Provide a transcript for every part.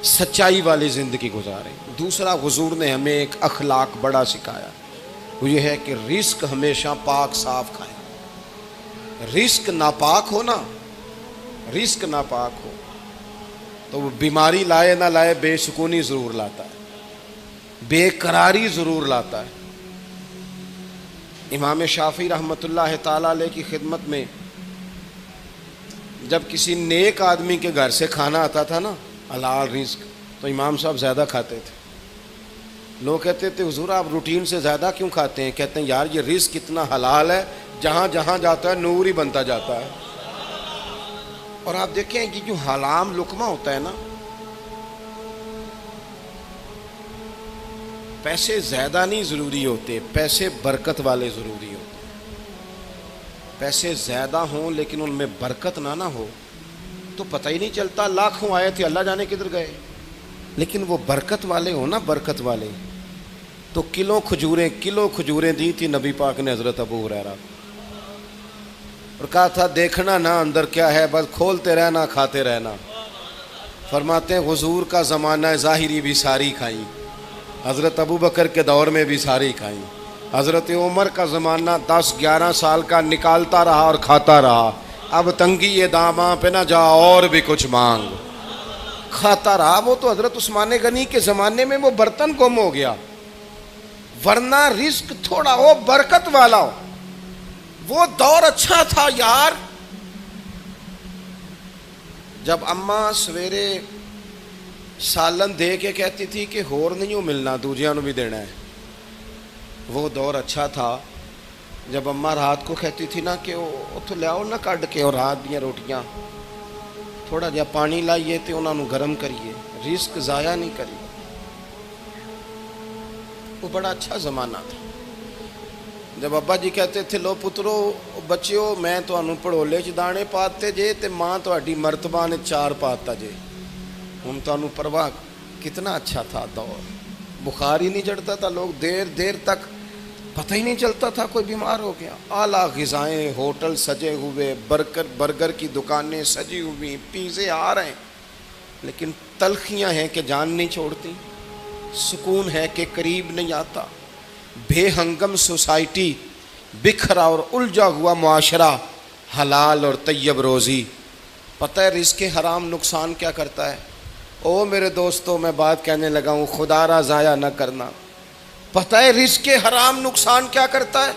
سچائی والی زندگی گزاریں۔ دوسرا، حضور نے ہمیں ایک اخلاق بڑا سکھایا، وہ یہ ہے کہ رزق ہمیشہ پاک صاف کھائیں۔ رزق ناپاک ہو نا، رزق ناپاک ہو تو وہ بیماری لائے نہ لائے بے سکونی ضرور لاتا ہے، بے قراری ضرور لاتا ہے۔ امام شافعی رحمۃ اللہ تعالی علیہ کی خدمت میں جب کسی نیک آدمی کے گھر سے کھانا آتا تھا نا، حلال رزق، تو امام صاحب زیادہ کھاتے تھے۔ لوگ کہتے تھے حضور آپ روٹین سے زیادہ کیوں کھاتے ہیں؟ کہتے ہیں یار یہ رزق اتنا حلال ہے، جہاں جہاں جاتا ہے نور ہی بنتا جاتا ہے۔ اور آپ دیکھیں کہ جو حرام لقمہ ہوتا ہے نا، پیسے زیادہ نہیں ضروری ہوتے، پیسے برکت والے ضروری ہوتے۔ پیسے زیادہ ہوں لیکن ان میں برکت نہ ہو تو پتہ ہی نہیں چلتا، لاکھوں آئے تھے اللہ جانے کدھر گئے۔ لیکن وہ برکت والے ہوں نا، برکت والے، تو کلو کھجوریں دی تھی نبی پاک نے حضرت ابو ہریرہ، اور کہا تھا دیکھنا نہ اندر کیا ہے، بس کھولتے رہنا کھاتے رہنا۔ فرماتے ہیں حضور کا زمانہ ظاہری بھی ساری کھائیں، حضرت ابو بکر کے دور میں بھی ساری کھائیں، حضرت عمر کا زمانہ 10-11 سال کا نکالتا رہا اور کھاتا رہا۔ اب تنگی یہ داماں پہ نہ جا اور بھی کچھ مانگ، کھاتا رہا۔ وہ تو حضرت عثمان غنی کے زمانے میں وہ برتن گم ہو گیا، ورنہ رزق تھوڑا ہو برکت والا ہو، وہ دور اچھا تھا یار۔ جب اماں سویرے سالن دے کے کہتی تھی کہ ہور نہیں ہو ملنا، دوجیاں نو بھی دینا ہے، وہ دور اچھا تھا۔ جب اماں رات کو کہتی تھی نا کہ اتو لے آؤ نہ کڈ کے، اور رات دیا روٹیاں تھوڑا جہا پانی لائیے تے انہاں نو گرم کریے، رزق ضائع نہیں کریے۔ وہ بڑا اچھا زمانہ تھا۔ جب ابا جی کہتے تھے لو پترو بچیو میں تانوں پڑھولے چ دانے پاتے جے تے ماں تہاڈی مرتبہ نے 4 پاتا جے، ہن تانوں پرواہ۔ کتنا اچھا تھا دور، بخار ہی نہیں چڑھتا تھا، لوگ دیر دیر تک پتہ ہی نہیں چلتا تھا کوئی بیمار ہو گیا۔ اعلیٰ غذائیں، ہوٹل سجے ہوئے، برگر کی دکانیں سجی ہوئی، پیزے آ رہے ہیں، لیکن تلخیاں ہیں کہ جان نہیں چھوڑتی، سکون ہے کہ قریب نہیں آتا، بے ہنگم سوسائٹی، بکھرا اور الجھا ہوا معاشرہ، حلال اور طیب روزی۔ پتہ ہے رزق حرام نقصان کیا کرتا ہے؟ او میرے دوستو میں بات کہنے لگا ہوں، خدا را ضائع نہ کرنا۔ پتہ ہے رزق حرام نقصان کیا کرتا ہے؟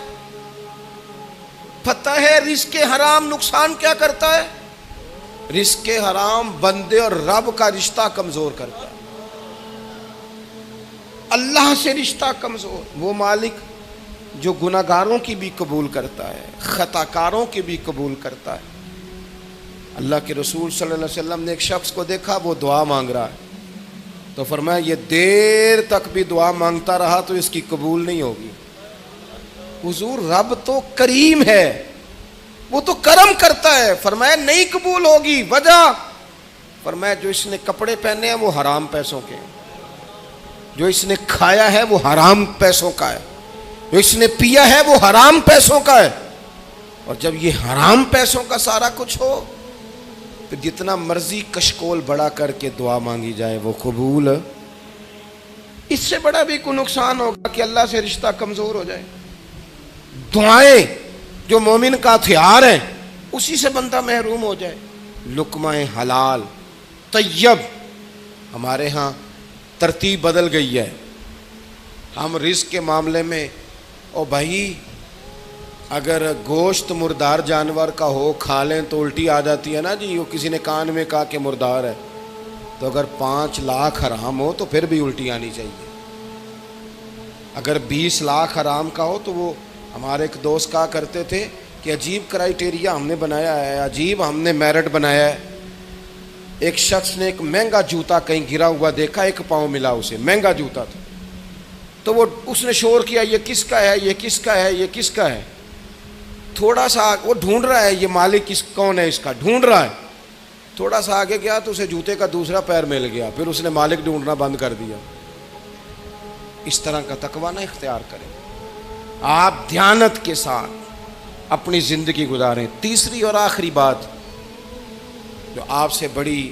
پتہ ہے رزق حرام نقصان کیا کرتا ہے؟ رزق حرام بندے اور رب کا رشتہ کمزور کرتا ہے، اللہ سے رشتہ کمزور۔ وہ مالک جو گناہگاروں کی بھی قبول کرتا ہے، خطاکاروں کی بھی قبول کرتا ہے۔ اللہ کے رسول صلی اللہ علیہ وسلم نے ایک شخص کو دیکھا، وہ دعا مانگ رہا ہے، تو فرمایا یہ دیر تک بھی دعا مانگتا رہا تو اس کی قبول نہیں ہوگی۔ حضور رب تو کریم ہے، وہ تو کرم کرتا ہے، فرمایا نہیں قبول ہوگی۔ وجہ فرمایا جو اس نے کپڑے پہنے ہیں وہ حرام پیسوں کے ہیں، جو اس نے کھایا ہے وہ حرام پیسوں کا ہے، جو اس نے پیا ہے وہ حرام پیسوں کا ہے۔ اور جب یہ حرام پیسوں کا سارا کچھ ہو تو جتنا مرضی کشکول بڑا کر کے دعا مانگی جائے وہ قبول۔ اس سے بڑا بھی کوئی نقصان ہوگا کہ اللہ سے رشتہ کمزور ہو جائے۔ دعائیں جو مومن کا ہتھیار ہیں اسی سے بندہ محروم ہو جائے۔ لقمہ حلال طیب، ہمارے ہاں ترتیب بدل گئی ہے۔ ہم رزق کے معاملے میں او بھائی اگر گوشت مردار جانور کا ہو کھا لیں تو الٹی آ جاتی ہے نا جی، وہ کسی نے کان میں کہا کہ مردار ہے، تو اگر 5 لاکھ حرام ہو تو پھر بھی الٹی آنی چاہیے۔ اگر 20 لاکھ حرام کا ہو تو وہ ہمارے ایک دوست کہا کرتے تھے کہ عجیب کرائیٹیریا ہم نے بنایا ہے، عجیب ہم نے میرٹ بنایا ہے۔ ایک شخص نے ایک مہنگا جوتا کہیں گرا ہوا دیکھا، 1 پاؤں ملا اسے، مہنگا جوتا تھا، تو وہ اس نے شور کیا یہ کس کا ہے، یہ کس کا ہے، یہ کس کا ہے۔ تھوڑا سا وہ ڈھونڈ رہا ہے یہ مالک کون ہے، اس کا ڈھونڈ رہا ہے۔ تھوڑا سا آگے گیا تو اسے جوتے کا دوسرا پیر مل گیا، پھر اس نے مالک ڈھونڈنا بند کر دیا۔ اس طرح کا تقویٰ نہ اختیار کریں، آپ دیانت کے ساتھ اپنی زندگی گزاریں۔ تیسری اور آخری بات جو آپ سے بڑی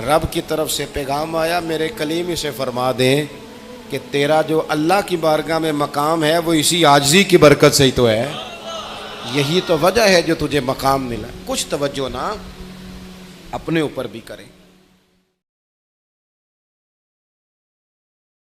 رب کی طرف سے پیغام آیا، میرے کلیم اسے فرما دیں کہ تیرا جو اللہ کی بارگاہ میں مقام ہے وہ اسی عاجزی کی برکت سے ہی تو ہے، یہی تو وجہ ہے جو تجھے مقام ملا۔ کچھ توجہ نا اپنے اوپر بھی کریں۔